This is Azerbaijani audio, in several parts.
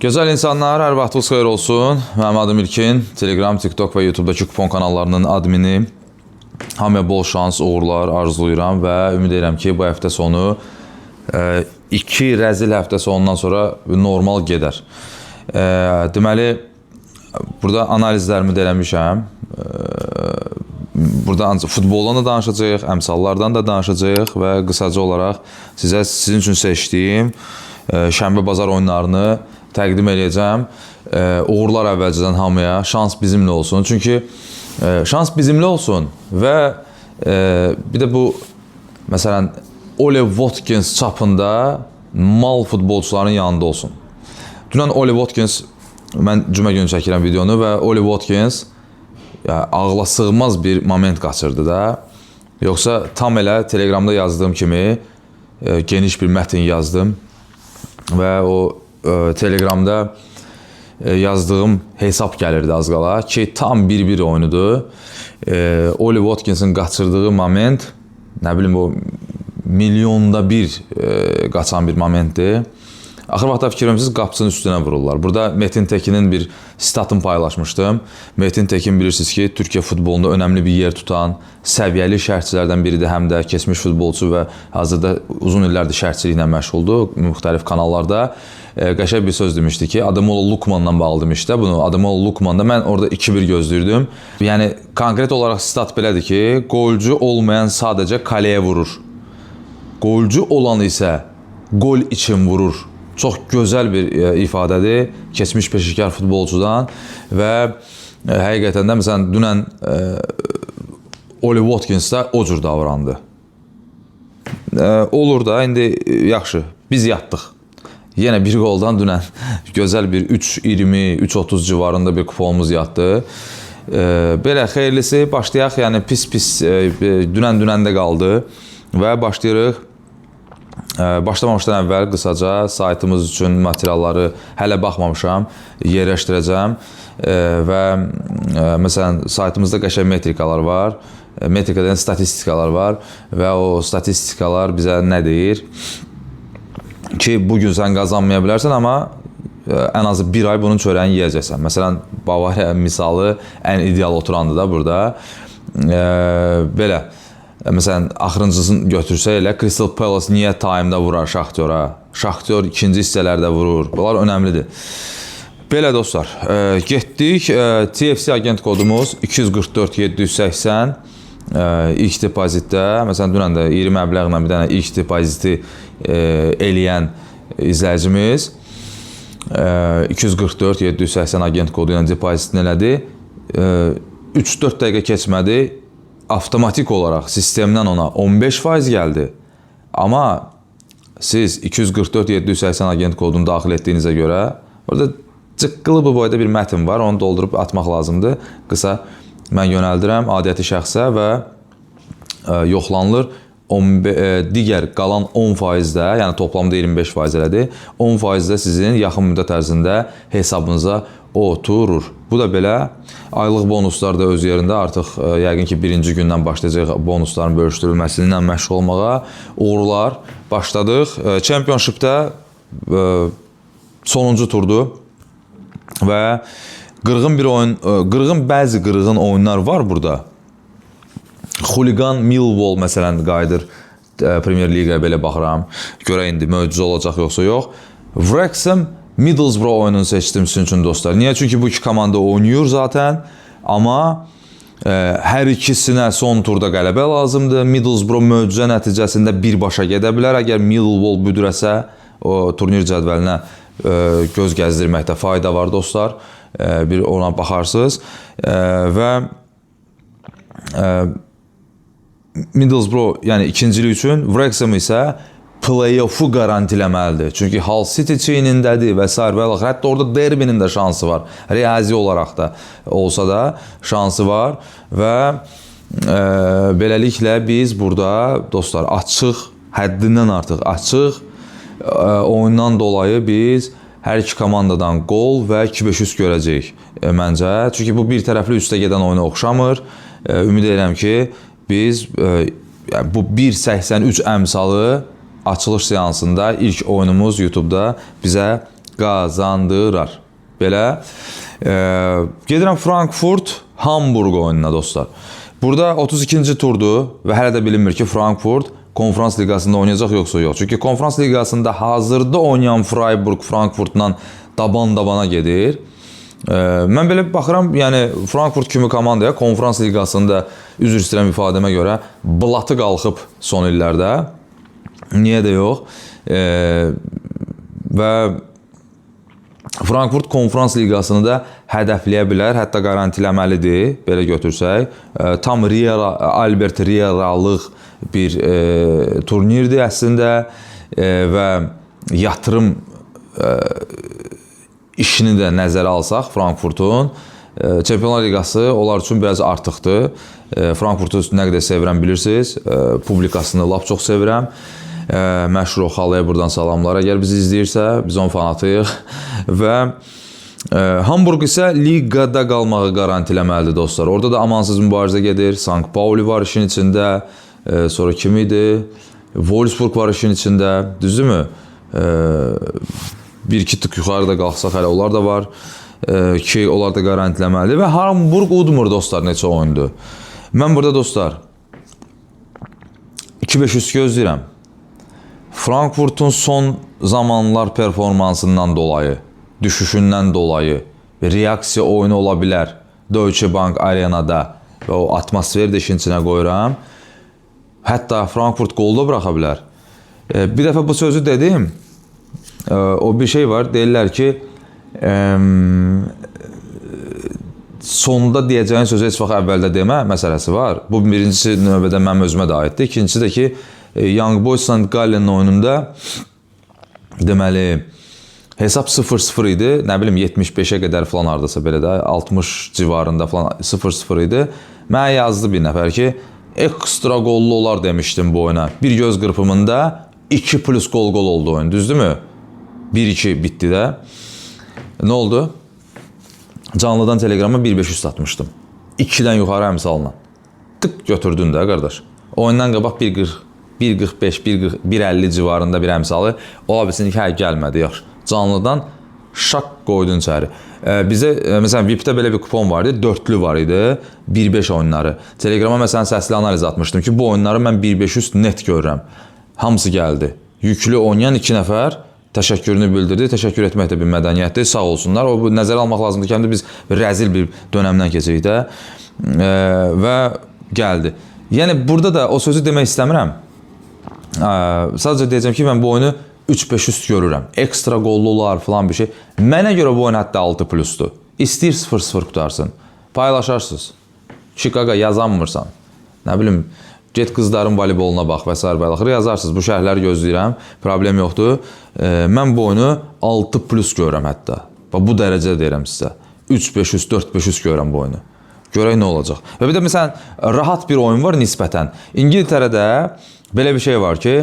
Gözəl insanlar, hər vaxtınız xeyir olsun. Mənim adım İlkin, Telegram, TikTok və YouTube'dakı kupon kanallarının admini. Hamıya bol şans, uğurlar arzulayıram və ümid edirəm ki, bu həftə sonu iki rəzil həftə sonundan sonra normal gedər. Deməli, burada analizlərimi də eləmişəm. Burada futboldan da danışacağıq, əmsallardan da danışacağıq və qısaca olaraq sizin üçün seçdiyim şənbə-bazar oyunlarını təqdim edəcəm. Uğurlar əvvəlcədən hamıya, şans bizimlə olsun. Çünki şans bizimlə olsun və bir də bu, məsələn, Oli Watkins çapında mal futbolçuların yanında olsun. Dünən Oli Watkins, mən cümə günü çəkirəm videonu və Oli Watkins ağla sığmaz bir moment qaçırdı da. Yoxsa tam elə Telegramda yazdığım kimi geniş bir mətn yazdım və o Telegramda yazdığım hesab gəlirdi az qala ki, tam 1-1 oyunudur. Oli Watkins'in qaçırdığı moment, nə bilim, o milyonda bir qaçan bir momentdir. Axır vaxtda fikirləmişsiniz, qapısının üstünə vururlar. Burada Metin Tekin'in bir statını paylaşmışdım. Metin Tekin bilirsiniz ki, Türkiyə futbolunda önəmli bir yer tutan, səviyyəli şərhçilərdən biridir, həm də keçmiş futbolçu və hazırda uzun illərdir şərhçiliklə məşğuldur, müxtəlif kanallarda. Qəşəng bir söz demişdi ki, Ademola Lookmanla bağlı demişdi. Bunu Ademola Lookman'da mən orada 2-1 gözləyirdim. Yəni, konkret olaraq stat belədir ki, golcü olmayan sadəcə kaleyə vurur. Golcü olan isə gol için vurur. Çox gözəl bir ifadədir keçmiş peşəkar futbolcudan və həqiqətən də məsələn dünən Oli Watkins də o cür davrandı. Olur da, indi yaxşı, biz yatdıq. Yenə bir qoldan dünən gözəl bir 3-20, 3-30 civarında bir kuponumuz yatdı. Belə xeyirlisi başlayaq, yəni pis dünən-dünəndə qaldı və başlayırıq. Başlamamışdan əvvəl qısaca saytımız üçün materialları hələ baxmamışam, yerləşdirəcəm və məsələn saytımızda qəşəng metrikalar var, metrikadan statistikalar var və o statistikalar bizə nə deyir ki, bugün sən qazanmaya bilərsən, amma ən azı bir ay bunun çörəyini yiyəcəksən. Məsələn, Bavariya misalı ən ideal oturandır da burada. Belə. Məsələn, axırıncısını götürsək elə, Crystal Palace niyə time'da vurar Şaxtyora? Şaxtyor ikinci hissələrdə vurur. Bunlar önəmlidir. Belə dostlar, getdik. TFC agent kodumuz 244-780. İlk depozitdə, məsələn, dünən də 20 məbləğlə bir dənə ilk depoziti eləyən izləyicimiz 244-780 agent kodu ilə depozitini elədi. 3-4 dəqiqə keçmədi. Avtomatik olaraq sistemdən ona 15% gəldi. Amma siz 244-780 agent kodunu daxil etdiyinizə görə orada cıqqılı bu boyda bir mətn var. Onu doldurub atmaq lazımdır. Qısa mən yönəldirəm adiyyəti şəxsə və yoxlanılır. Digər qalan 10%-də, yəni toplamda 25% elədir. 10%-də sizin yaxın müddət ərzində hesabınıza oturur. Bu da belə. Aylıq bonuslar da öz yerində. Artıq yəqin ki, birinci gündən başlayacaq bonusların bölüşdürülməsi ilə məşğul olmağa. Uğurlar. Başladıq. Championshipdə sonuncu turdur və bəzi qırğın oyunlar var burada. Xuligan Millwall məsələn qayıdır Premier Liqaya, belə baxıram. Görə indi möcüzə olacaq yoxsa yox. Wrexham Middlesbrough oyununu seçdim sizin üçün dostlar. Niyə? Çünki bu iki komanda oynayır zaten. Amma hər ikisinə son turda qələbə lazımdır. Middlesbrough möcüzə nəticəsində birbaşa gedə bilər. Əgər Millwall büdürəsə, o turnir cədvəlinə göz gəzdirməkdə fayda var dostlar. Bir ona baxarsınız. Və Middlesbrough, yəni ikincilik üçün, Wrexham isə play-off'u garantiləməlidir. Çünki Hull City çiynindədir və s. Hətta orada derbinin də şansı var. Riyazi olaraq da olsa da şansı var və beləliklə biz burada dostlar açıq, həddindən artıq açıq oyundan dolayı biz hər iki komandadan qol və 2-5 üst görəcəyik məncə. Çünki bu bir tərəfli üstə gedən oyuna oxşamır. Ümid edirəm ki, biz bu 1.83 əmsalı açılış seansında ilk oyunumuz YouTube'da bizə qazandırar. Belə. Gedirəm Frankfurt, Hamburg oyununa dostlar. Burada 32-ci turdur və hələ də bilinmir ki, Frankfurt Konferans Liqasında oynayacaq yoxsa yox. Çünki Konferans Liqasında hazırda oynayan Freiburg Frankfurtla daban-dabana gedir. Mən belə baxıram, yəni Frankfurt kimi komandaya Konferans Liqasında üzr istəyirəm ifadəmə görə blatı qalxıb son illərdə. Niyə də yox? Və Frankfurt Konferans Liqasını da hədəfləyə bilər, hətta garantiləməlidir, belə götürsək. Tam Albert Rieralıq bir turnirdir əslində və yatırım işini də nəzərə alsaq Frankfurtun, Çempionlar Liqası onlar üçün biraz artıqdır. Frankfurtu nə qədər sevirəm bilirsiniz, publikasını lap çox sevirəm. Məşhur Oxalıya buradan salamlar. Əgər bizi izləyirsə, biz onun fanatıyıq. Və Hamburg isə liqada qalmağı garantiləməlidir dostlar. Orada da amansız mübarizə gedir. Sankt Pauli var işin içində. Sonra kim idi? Wolfsburg var işin içində. Düzdürmü? Bir-iki tık yuxarıda qalxsaq hələ onlar da var. Ki onlar da garantiləməlidir. Və Hamburg udmur dostlar neçə oyundur. Mən burada dostlar 2-5 üst gözləyirəm. Frankfurtun son zamanlar performansından dolayı, düşüşündən dolayı reaksiya oyunu ola bilər Deutsche Bank Arenada və o atmosferi də işin içinə qoyuram. Hətta Frankfurt qolda buraxa bilər. Bir dəfə bu sözü dedim, o bir şey var, deyirlər ki, sonunda deyəcəyin sözü heç vaxt əvvəldə demə məsələsi var. Bu birincisi növbədə mənim özümə də aiddir. İkincisi də ki, Young Boys St. Gallen'in oyununda deməli hesab 0-0 idi. Nə bilim 75-ə qədər falan hardasa belə də 60 civarında falan 0-0 idi. Mənə yazdı bir nəfər ki, ekstra qollu olar demişdim bu oyuna. Bir göz qırpımında 2 plus gol oldu oyun. Düzdürmü? 1-2 bitdi də. Nə oldu? Canlıdan Telegram'a 1.5 üst atmışdım. 2-dən yuxarı əmsalına. Tık götürdün də qardaş. Oyundan qabaq 1.45, 1.50 civarında bir əmsalı. Ola bilsin ki, gəlmədi, yaxşı. Canlıdan şak qoydun içəri. Bizə, məsələn, VIP-də belə bir kupon var idi, 4'lü var idi, 1.5 oyunları. Telegrama məsələn səsli analiz atmışdım ki, bu oyunları mən 1.5 üst net görürəm. Hamısı gəldi. Yüklü oynayan 2 nəfər təşəkkürünü bildirdi. Təşəkkür etmək də bir mədəniyyətdir, sağ olsunlar. O nəzərə almaq lazımdır ki, həm də biz rəzil bir dönəmdən keçirik də və gəldi. Yəni, burada da o sözü demək istəmirəm. Sadəcə deyəcəm ki, mən bu oyunu 3-5 üst görürəm. Ekstra qollular falan bir şey. Mənə görə bu oyun hətta 6 plusdur. İstəyir 0-0 qutarsın. Paylaşarsınız. Chicago yazanmırsan. Nə bilim, get qızların voleyboluna bax və s. yazarsınız. Bu şərhləri gözləyirəm. Problem yoxdur. Mən bu oyunu 6 plus görürəm hətta. Bu dərəcədə deyirəm sizə. 3-5 üst, 4-5 üst görürəm bu oyunu. Görək nə olacaq. Və bir də məsələn, rahat bir oyun var nisbətən. İngiltərədə belə bir şey var ki,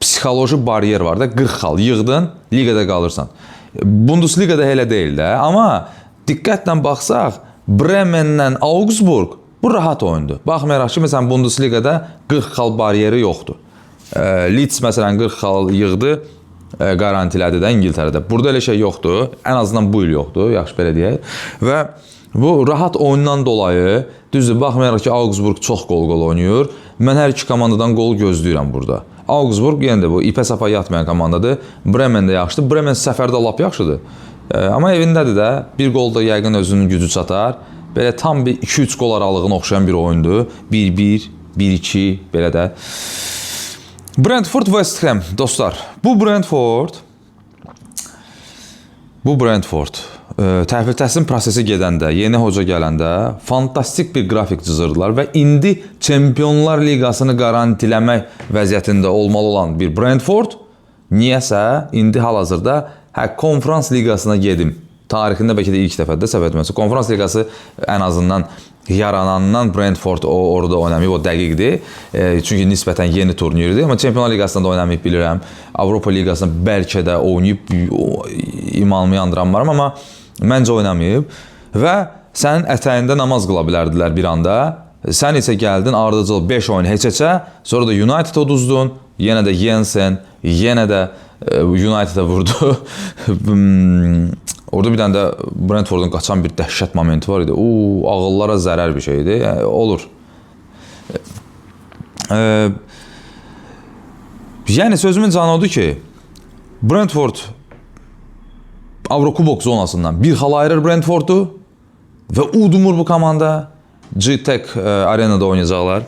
psixoloji bariyer var da, 40 xal yığdın, liqada qalırsan. Bundesligada elə deyil də, amma diqqətlə baxsaq, Bremenlə Augsburg bu rahat oyundur. Baxmayaraq ki, məsələn, Bundesligada 40 xal bariyeri yoxdur. Leeds məsələn 40 xal yığdı, garantilədi də İngiltərədə. Burada elə şey yoxdur, ən azından bu il yoxdur, yaxşı belə deyək. Və bu rahat oyundan dolayı, düzdür, baxmayaraq ki, Augsburg çox qol oynayır, mən hər iki komandadan qol gözləyirəm burada. Augsburg yenə də bu ipə sapa yatmayan komandadır. Bremen də yaxşıdır. Bremen səfərdə lap yaxşıdır. Amma evindədir də. Bir qol da yəqin özünün gücü çatar. Belə tam bir 2-3 qol aralığına oxşayan bir oyundur. 1-1, 1-2 belə də. Brentford West Ham dostlar. Bu Brentford təhvil təhsil prosesi gedəndə, yeni hoca gələndə fantastik bir qrafik cızırdılar və indi Çempionlar Liqasını garantiləmək vəziyyətində olmalı olan bir Brentford niyəsə indi hal-hazırda Konferans Liqasına gedim. Tarixində bəlkə də ilk dəfədə səhv etməsə. Konferans Liqası ən azından yaranandan Brentford orada oynamayıb, o dəqiqdir. Çünki nisbətən yeni turnirdir. Amma Çempionlar Liqasında da oynamayıb bilirəm. Avropa Liqasında bəlkə də oynayıb imanımı yandıranmaram, amma məncə oynamayıb. Və sənin ətəyində namaz qıla bilərdilər bir anda. Sən isə gəldin, ardıcıl 5 oyun heç-heçə, sonra da United uduzdun, yenə də Jensen, yenə də United'a vurdu. Orada bir dənə də Brentfordun qaçan bir dəhşət momenti var idi. Ağıllara zərər bir şeydi. Yəni, olur. Yəni sözümün canı odur ki, Brentford Avrokubok zonasından bir xal ayırır Brentfordu və udumur bu komanda. G-Tech arenada oynayacaqlar.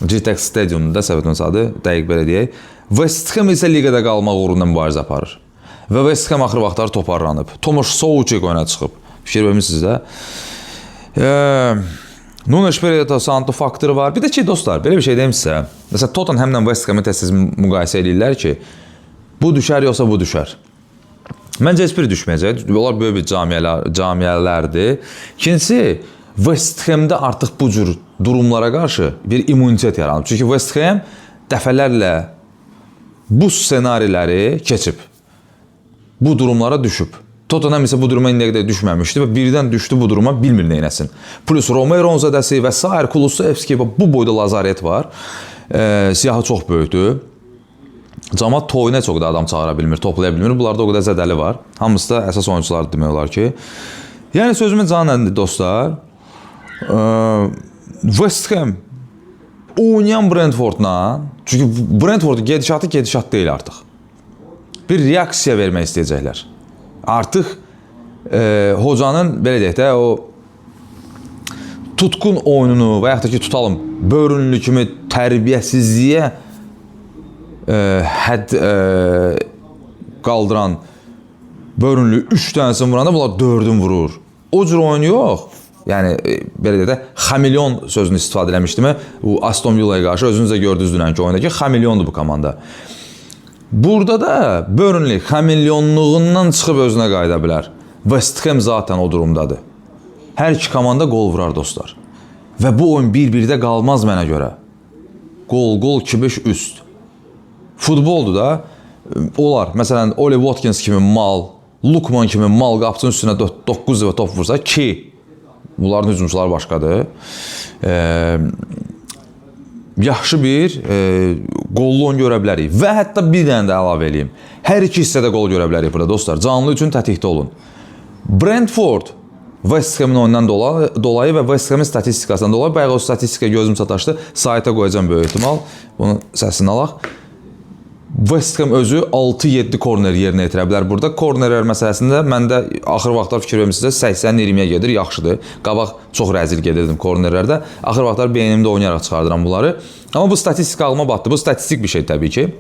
G-Tech Stadium'da səbətin adı, dəqiq belə deyək. West Ham isə liqada qalmaq uğrunda mübarizə aparır. Və West Ham axır vaxtlar toparlanıb. Tomasz Souček oyuna çıxıb. Fikir vermişsiniz də. Nuno Espirito Santo faktoru var. Bir də ki, dostlar, belə bir şey deyim sizə. Məsələn, Tottenham'la West Ham'ı tez-tez müqayisə edirlər ki, bu düşər yoxsa bu düşər. Məncə heç biri düşməyəcək. Onlar böyük bir camiələrdir. İkincisi, West Ham'da artıq bu cür durumlara qarşı bir immunitet yaranıb. Çünki West Ham dəfələrlə bu senariləri keçib. Bu durumlara düşüb. Tottenham isə bu duruma indiyə qədər düşməmişdi və birdən düşdü bu duruma, bilmir neynəsin. Plus Romero zədəsi və s. Kulusevski, bu boyda lazaret var. Siyahı çox böyükdür. Cəmaət toyuna çox da adam çağıra bilmir, toplaya bilmir. Bunlarda o qədər zədəli var. Hamısı da əsas oyuncular demək olar ki. Yəni sözümün canı nədir dostlar? West Ham oynayan Brentfordla, çünki Brentfordun gedişatı deyil artıq. Bir reaksiya vermək istəyəcəklər. Artıq hocanın, belə deyək də, o tutqun oyununu və yaxud da ki, tutalım, börünlü kimi tərbiyəsizliyə hədd qaldıran börünlü 3 dənəsini vuranda bunlar 4'ünü vurur. O cür oyun yox. Yəni, belə deyək də, xamilyon sözünü istifadə eləmişdim. Bu Aston Villa'ya qarşı özünüzə gördünüz dünənki oyunda ki, xamilyondur bu komanda. Burada da Burnley xamilyonluğundan çıxıb özünə qayıda bilər. West Ham zaten o durumdadır. Hər iki komanda qol vurar dostlar. Və bu oyun bir-birdə qalmaz mənə görə. Gol 2-5 üst. Futboldur da, olar. Məsələn, Oli Watkins kimi mal, Lukman kimi mal qapısının üstünə 9 və top vursa ki, bunların hücumçuları başqadır. Yaxşı bir qollu oyun görə bilərik. Və hətta bir dənə də əlavə edeyim. Hər iki hissədə qol görə bilərik burada dostlar. Canlı üçün tətikdə olun. Brentford West Ham'ın oyundan dolayı və West Ham'ın statistikasından dolayı, bayaq o statistika gözüm sataşdı. Sayta qoyacağım böyük ehtimal. Bunun səsini alaq. West Ham özü 6-7 korner yerinə yetirə bilər burada. Kornerlər məsələsində məndə axır vaxtlar fikir vermişsiniz, 80-20-yə gedir, yaxşıdır. Qabaq çox rəzil gedirdim kornerlərdə. Axır vaxtlar beynimdə oynayaraq çıxardıram bunları. Amma bu statistika ağlıma batdı. Bu statistik bir şey təbii ki.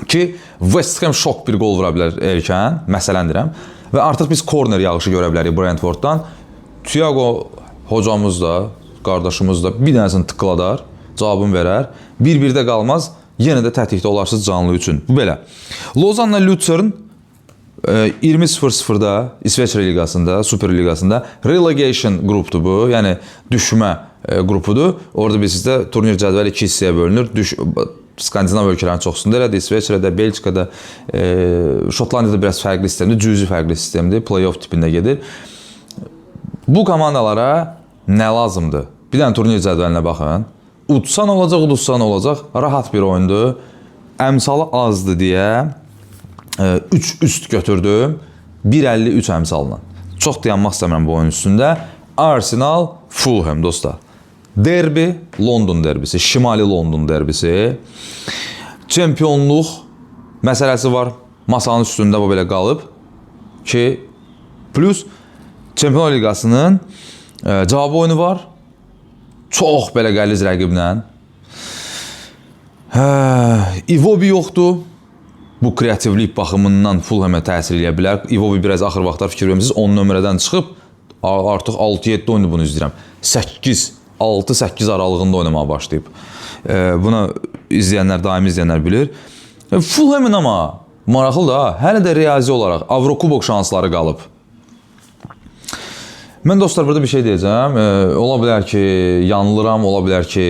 Ki West Ham şok bir gol vura bilər erkən, məsələn deyirəm. Və artıq biz korner yağışı görə bilərik Brentforddan. Thiago hocamız da, qardaşımız da bir dənəsini tıkladar, cavabını verər. Bir-birdə qalmaz. Yenə də tətikdə olarsınız canlı üçün. Bu belə. Lozanla Lütern 20-0-0-da İsveçrə liqasında, Super liqasında relegation qrupdur bu. Yəni düşmə qrupudur. Orada bizdə turnir cədvəli 2 hissəyə bölünür. Skandinav ölkələrin çoxsunda elədir. İsveçrədə, Belçikada, Şotlandiyada biraz fərqli sistemdir. Cüzi fərqli sistemdir. Play-off tipində gedir. Bu komandalara nə lazımdır? Bir dənə turnir cədvəlinə baxın. Udsan olacaq, udsan olacaq. Rahat bir oyundur. Əmsalı azdır deyə 3 üst götürdüm. 1.53 əmsalına. Çox dayanmaq istəmirəm bu oyun üstündə. Arsenal, Fulham dostlar. Derbi, London derbisi. Şimali London derbisi. Çempionluq məsələsi var. Masanın üstündə bu belə qalıb. Ki, plus Çempionlar Liqasının cavabı oyunu var. Çox belə qəliz rəqiblə. Iwobi yoxdur. Bu kreativlik baxımından Fulham'a təsir edə bilər. Iwobi biraz axır vaxtlar fikir vermişsiniz. 10 nömrədən çıxıb artıq 6-7 oyunu bunu izləyirəm. 6-8 aralığında oynamağa başlayıb. Buna izləyənlər, daimi izləyənlər bilir. Fulham'ın amma maraqlı da hələ də riyazi olaraq Avrokubok şansları qalıb. Mən dostlar burada bir şey deyəcəm. Ola bilər ki, yanılıram, ola bilər ki,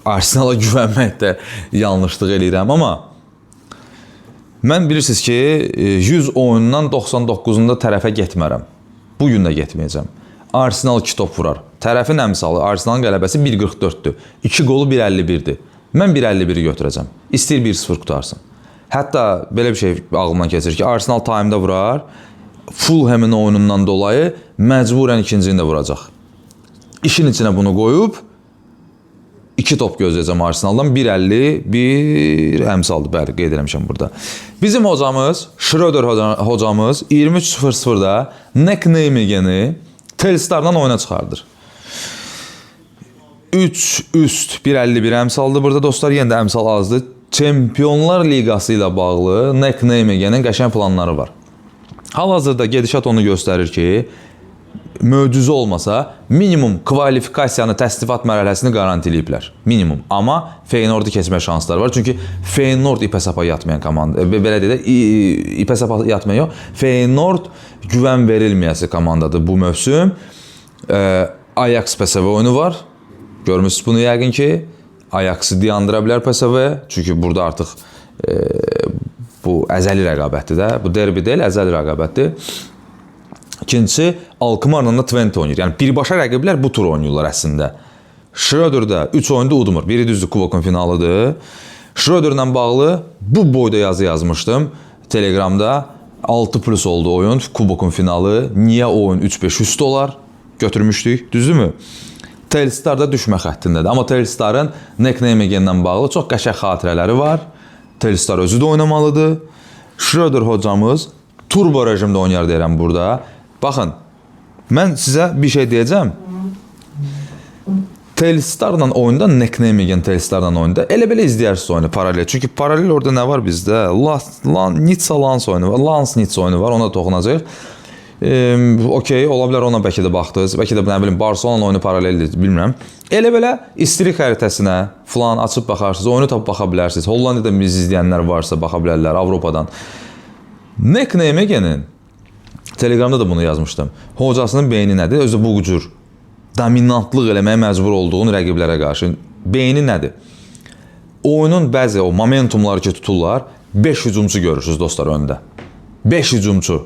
Arsenal'a güvənməkdə yanlışlıq eləyirəm, amma mən bilirsiniz ki, 100 oyundan 99'unda tərəfə getmərəm. Bugün də getməyəcəm. Arsenal 2 top vurar. Tərəfin əmsalı, Arsenal'ın qələbəsi 1.44'dür. 2 qolu 1.51'dir. Mən 1.51'i götürəcəm. İstəyir 1-0 qutarsın. Hətta belə bir şey ağlımdan keçir ki, Arsenal time-da vurar, Fulham'ın oyunundan dolayı məcburən ikincini də vuracaq. İşin içinə bunu qoyub 2 top gözləyəcəm Arsenaldan. 1.50, bir əmsaldır. Bəli, qeyd eləmişəm burada. Bizim hocamız, Schröder hocamız 23:00-da Nek Nijmegen'i Telstar'dan oyuna çıxardır. 3 üst 1.51 əmsaldır. Burada dostlar yenə də əmsal azdır. Çempionlar Liqası ilə bağlı Nek Nijmegen'in qəşəng planları var. Hal-hazırda gedişat onu göstərir ki, möcüzə olmasa minimum kvalifikasiyanı təsnifat mərhələsini garantiləyiblər. Minimum. Amma Feyenoordu keçmə şansları var. Çünki Feyenoord ipə-sapa yatmayan komanda. Belə deyək, ipə-sapa yatmayan yox. Feyenoord güvən verilməyəsi komandadır bu mövsüm. Ajax PSV oyunu var. Görmüsünüz bunu yəqin ki. Ajax'ı dayandıra bilər PSV. Çünki burada artıq bu əzəli rəqabətdir də. Bu derbi deyil, əzəli rəqabətdir. İkincisi, Alkmaarla da Twente oynayır. Yəni, birbaşa rəqiblər bu tur oynayırlar əslində. Schröder'da 3 oyunda udmur. Biri düzdür, Kubokun finalıdır. Schröder'la bağlı bu boyda yazı yazmışdım. Telegramda 6+ oldu oyun. Kubokun finalı. Niyə oyun 3-5 üst olar? Götürmüşdük. Düzdürmü? Telstar da düşmə xəttindədir. Amma Telstarın Nek Nijmegen'lə bağlı çox qəşəng xatirələri var. Telstar özü də oynamalıdır. Schröder hocamız turbo rejimdə oynayar deyirəm burada. Baxın, mən sizə bir şey deyəcəm. Telstarla oyunda, Nek Nijmegen Telstarla oyunda elə belə izləyərsiniz oyunu paralel. Çünki paralel orada nə var bizdə? Nitsa Lans oyunu var, Lans Nitsa oyunu var, ona da toxunacaq. Okey, ola bilər ona bəlkə də baxdınız. Bəlkə də nə bilim Barcelona oyunu paraleldir, bilmirəm. Elə belə istilik xəritəsinə falan açıb baxarsınız, oyunu tapıb baxa bilərsiniz. Hollandiyada biz izləyənlər varsa baxa bilərlər Avropadan. Nek Nijmegen'in Telegramda da bunu yazmışdım. Hocasının beyni nədir? Özü bu cür dominantlıq eləməyə məcbur olduğun rəqiblərə qarşı beyni nədir? Oyunun bəzi o momentumları ki tuturlar, 5 hücumçu görürsünüz dostlar öndə. 5 hücumçu.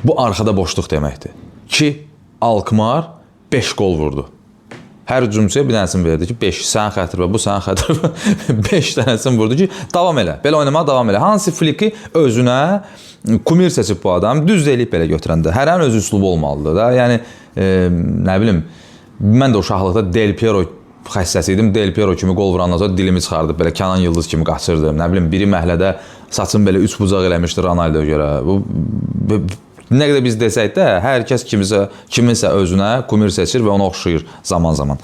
Bu arxada boşluq deməkdir. Ki Alkmaar 5 gol vurdu. Hər hücumçuya bir dənəsini verdi ki, 5 sən xətir və bu sən xətir və 5 dənəsini vurdu ki, davam elə. Belə oynamağa davam elə. Hansi Flick'i özünə kumir seçib bu adam, düz deyilib belə götürəndə. Hər an öz üslubu olmalıdır da. Yəni, nə bilim, mən də uşaqlıqda Del Piero xəstəsi idim. Del Piero kimi gol vurandan sonra dilimi çıxardı. Belə Kenan Yıldız kimi qaçırdım. Nə bilim, biri məhlədə saçım belə 3 bucaq eləmişdi Ronaldo'ya görə. Nə qədər biz desək də, hər kəs kiminsə özünə kumir seçir və ona oxşayır zaman-zaman.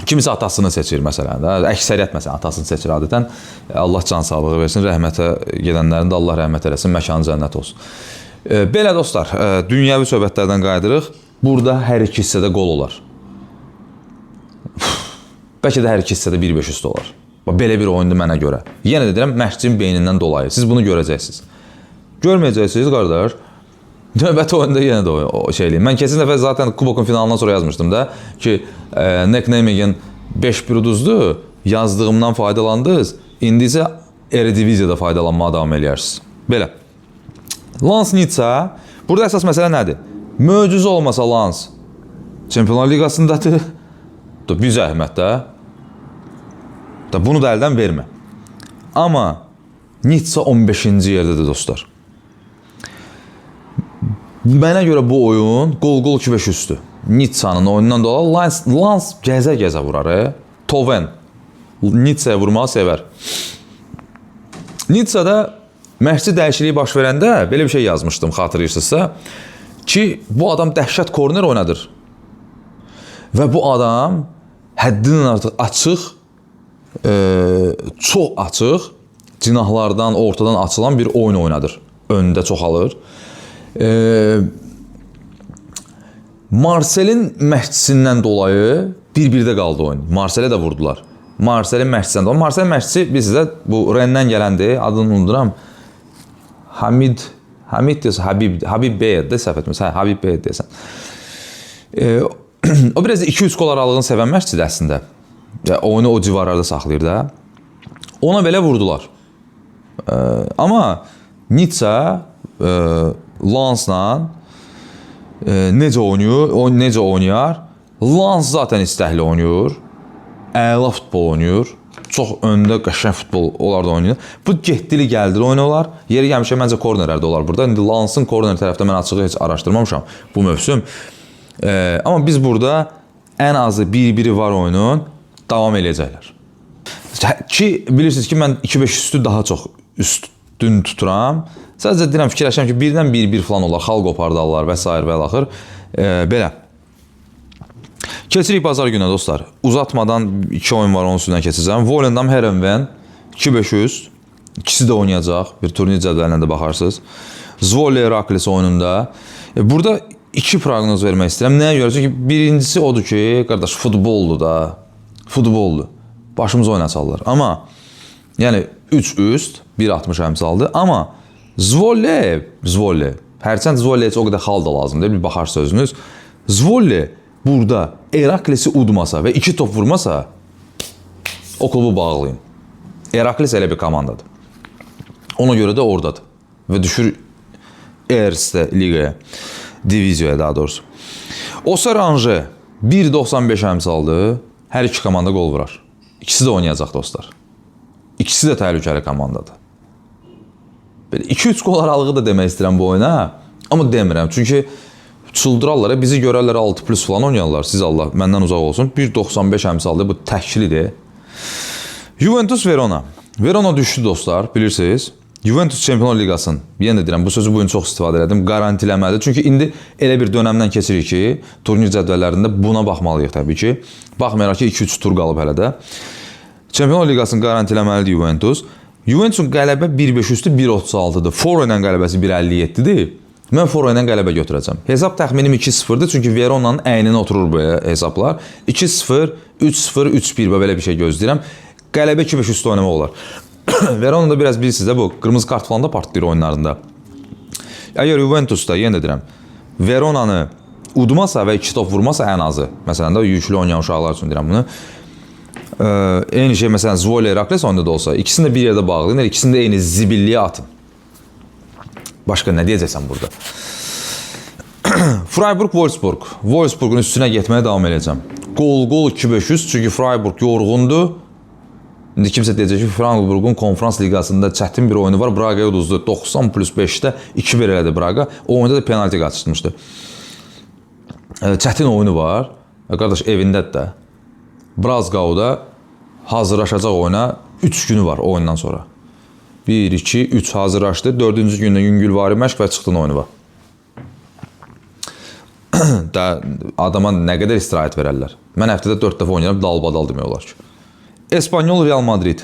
Kimisə atasını seçir məsələn. Əksəriyyət məsələn atasını seçir adətən. Allah can sağlığı versin, rəhmətə gedənlərin də Allah rəhmət eləsin, məkanı cənnət olsun. Belə dostlar, dünyəvi söhbətlərdən qayıdırıq. Burada hər iki hissədə qol olar. Bəlkə də hər iki hissədə 1-5 üstü olar. Belə bir oyundur mənə görə. Yenə də deyirəm, məşqçinin beynindən dolayı. Siz bunu görəcəksiniz. Görməyəcəksiniz, qardaş. Növbəti oyunda yenə də o şeyliyim. Mən kesin dəfə zaten Kubokun finalından sonra yazmışdım da ki, Nek Nijmegen 5-1 uduzdu, yazdığımdan faydalandınız, indi isə Erediviziyada faydalanmağa davam edirsiniz. Belə. Lans Nitsa, burada əsas məsələ nədir? Möcüzə olmasa Lans Çempionlar Liqasındadır. Bir zəhmət də. Bunu da əldən vermə. Amma Nitsa 15-ci yerdədir dostlar. Mənə görə bu oyun qol-qol 2-5 üstü. Nitsa'nın oyunundan dolayı Lans gəzə-gəzə vurar. Toven Nitsa'ya vurmağı sevər. Nitsa'da məşqçi dəyişikliyi baş verəndə belə bir şey yazmışdım, xatırlayırsınızsa ki, bu adam dəhşət korner oynadır. Və bu adam həddindən artıq açıq, çox açıq, cinahlardan, ortadan açılan bir oyun oynadır. Öndə çoxalır. Marsel'in məşqçisindən dolayı bir-birdə qaldı oyun. Marsel'e də vurdular. Marsel'in məşqçisindən dolayı. Marsel'in məşqçisi bizdə bu Rennes'dən gələndir. Adını unuduram. Hamid deyəsən, Habib Bey'dir səhv etmirəm. Habib Bey deyəsən. O biraz da 2-3 gol aralığını sevən məşqçidir əslində. Oyunu o civarlarda saxlayır da. Ona belə vurdular. Amma Nitsa Lansla necə oynayar? Lans zaten istəkli oynayır. Əla futbol oynayır. çox öndə qəşəng futbol onlar da oynayır. Bu getdili gəldili oynuyorlar. Yeri gəlmişə məncə kornerlər də olar burada. İndi Lansın korner tərəfdə mən açığı heç araşdırmamışam bu mövsüm. Amma biz burada ən azı 1-1 var oyunun davam eləyəcəklər. Ki bilirsiniz ki mən 2-5 üstü daha çox üstün tuturam. Sadəcə deyirəm, fikirləşirəm ki, birdən 1-1 falan olar, xal qopardarlar və s. və axır. Belə. Keçirik bazar günə dostlar. Uzatmadan 2 oyun var, onun üstündən keçəcəm. Volendam Herenven 2-500. İkisi də oynayacaq. Bir turnir cədvəlinə də baxarsınız. Zwolle Herakles oyununda. Burada 2 proqnoz vermək istəyirəm. Nəyə görə? Çünki birincisi odur ki, qardaş, futboldur da. Futboldur. Başımız oynasarlar. Amma yəni 3 üst, 1.60 əmsaldır. Amma Zwolle, hərçənd Zwolle heç o qədər xal da lazım deyil, bir baxar sözünüz. Zwolle burada Heraklesi udmasa və 2 top vurmasa, o klubu bağlayın. Herakles elə bir komandadır. Ona görə də oradadır. Və düşür Erste ligaya, diviziyaya daha doğrusu. Auxerre 1.95 əmsaldır, hər iki komanda qol vurar. İkisi də oynayacaq dostlar. İkisi də təhlükəli komandadır. 2-3 qol aralığı da demək istəyirəm bu oyuna. Amma demirəm. Çünki çıldırarlar. Bizi görərlər 6+ falan oynayarlar. Siz Allah məndən uzaq olsun. 1.95 əmsaldır. Bu təklidir. Juventus Verona. Verona düşdü dostlar. Bilirsiniz. Juventus Çempionlar Liqasının. Yenə də deyirəm. Bu sözü bugün çox istifadə elədim. Garantiləməlidir. Çünki indi elə bir dönəmdən keçirik ki, turnir cədvəllərində buna baxmalıyıq təbii ki. Baxmayaraq ki, 2-3 tur qalıb hələ də. Çempionlar Liqasını garantiləməlidir Juventus. Juventusun qələbə 1.5 üstü 1.36'dır. Foro ilə qələbəsi 1.57'dir. Mən Foro ilə qələbə götürəcəm. Hesab təxminim 2-0'dır. Çünki Verona'nın əyninə oturur bu hesablar. 2-0, 3-0, 3-1 belə bir şey gözləyirəm. Qələbə 2.5 üstü oynamaq olar. Verona'da biraz bilirsiniz də bu qırmızı kart falan da partlayır oyunlarında. Əgər Juventus'da yenə deyirəm, Verona'nı udmasa və 2 top vurmasa ən azı, məsələn də yüklü oynayan uşaqlar üçün deyirəm bunu. Eyni şey məsələn Zwolle Herakles oyunda da olsa, ikisini də bir yerdə bağlayın, ikisini də eyni zibilliyə atın. Başqa nə deyəcəksən burada? Freiburg-Wolfsburg. Wolfsburg'un üstünə getməyə davam edəcəm. Gol 2.500, çünki Freiburg yorğundur. İndi kimsə deyəcək ki, Freiburg'un konferans liqasında çətin bir oyunu var. Braqa'ya uduzdu. 90+5'də 2-1 elədi Braqa. O oyunda da penalti qaçırmışdı. Çətin oyunu var. Qardaş evindədir də. Brazqauda hazırlaşacaq oyuna 3 günü var oyundan sonra. 1, 2, 3 hazırlaşdı. 4-cü gündə yüngülvari məşq və çıxdın oyunu var. Adama nə qədər istirahət verərlər. Mən həftədə 4 dəfə oynayıram, dalbadal demək olar ki. Espanyol Real Madrid.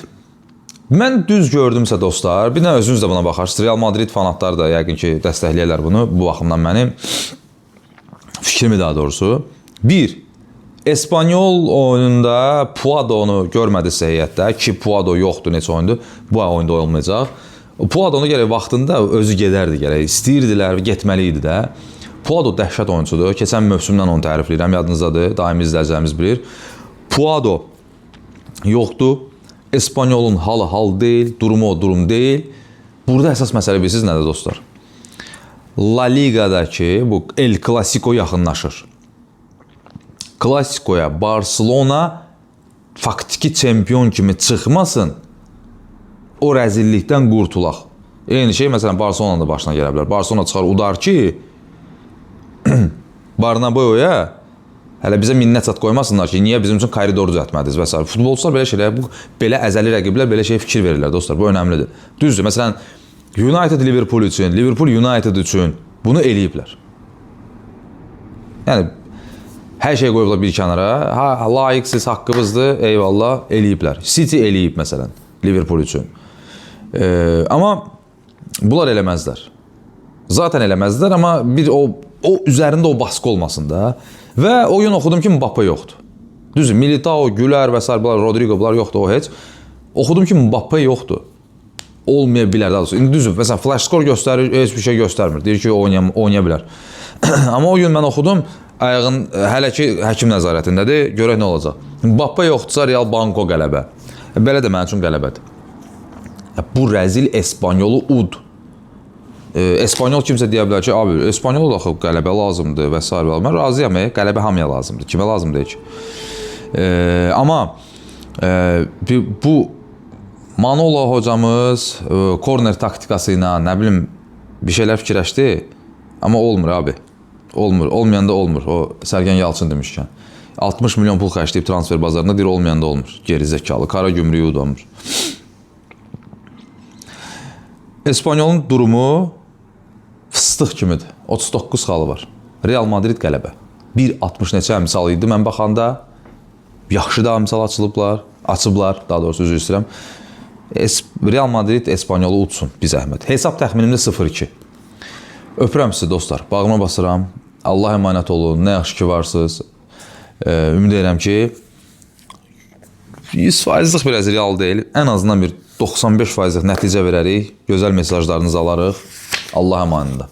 Mən düz gördümsə dostlar, bir də özünüz də buna baxarsınız. Real Madrid fanatları da yəqin ki dəstəkləyərlər bunu. Bu baxımdan mənim fikrimi daha doğrusu. 1. Espanyol oyununda Puadonu görmədisə heyətdə ki, Puado yoxdur neçə oyundur, bu oyunda olmayacaq. Puadonu gərək vaxtında özü gedərdi gərək, istəyirdilər, getməli idi də. Puado dəhşət oyuncudur, keçən mövsümdən onu tərifləyirəm, yadınızdadır, daimi izləyicilərimiz bilir. Puado yoxdur, Espanyolun halı hal deyil, durumu o durum deyil. Burada əsas məsələ bilirsiniz nədir dostlar? La Liga'dakı bu El Clasico yaxınlaşır. Klasikoya Barcelona faktiki çempion kimi çıxmasın, o rəzillikdən qurtulaq. Eyni şey, məsələn, Barcelona'nın da başına gələ bilər. Barcelona çıxar, udar ki, Barnaboya hələ bizə minnət çat qoymasınlar ki, niyə bizim üçün koridor düzəltmədiniz və s. Futbolçular belə şeylər, belə əzəli rəqiblər belə şey fikir verirlər, dostlar, bu önəmlidir. Düzdür, məsələn, United Liverpool üçün, Liverpool United üçün bunu eləyiblər. Yəni, hər şey qoyublar bir kənara, layiqsiz, haqqımızdır, eyvallah, eləyiblər. City eləyib, məsələn, Liverpool üçün. Amma bunlar eləməzlər. Zaten eləməzlər, amma bir o üzərində o baskı olmasın da. Və oyun oxudum ki, Mbappe yoxdur. Düzdür, Militao, Güler və s. Rodrigo, bunlar yoxdur, o heç. Oxudum ki, Mbappe yoxdur. Olmaya bilər, daha doğrusu. İndi düzdür, məsələn, flash score göstərir, heç bir şey göstərmir. Deyir ki, oynaya bilər. Amma o gün mən oxudum, ayağın hələ ki həkim nəzarətindədir, görək nə olacaq. Mbappe yoxdursa Real Banco qələbə. Belə də mənim üçün qələbədir. Bu rəzil Espanyolu ud. Espanyol kimsə deyə bilər ki, abi, Espanyol da qələbə lazımdır və s. Mən razıyam, qələbə hamıya lazımdır. Kimə lazım deyil ki? Amma Bu Manolo hocamız korner taktikası ilə nə bilim bir şeylər fikirləşdi, amma olmur abi. Olmur, olmayanda olmur. O Sərgən Yalçın demişkən. 60 milyon pul xərcləyib transfer bazarında deyir olmayanda olmur. Geri zəkalı, kara gümrüyü udamır. Espanyolun durumu fıstıq kimidir. 39 xalı var. Real Madrid qələbə. 1.60 neçə əmsal idi. Mən baxanda yaxşı da əmsal açıblar, daha doğrusu üzr istəyirəm. Real Madrid Espanyolu utsun, bir zəhmət. Hesab təxminimdə 0-2. Öpürəm sizi dostlar, bağıma basıram. Allah əmanət olun, nə yaxşı ki varsınız. Ümid edirəm ki 100%'lik biraz real deyil. Ən azından bir 95%'lik nəticə verərik. Gözəl mesajlarınızı alarıq. Allah əmanətlə.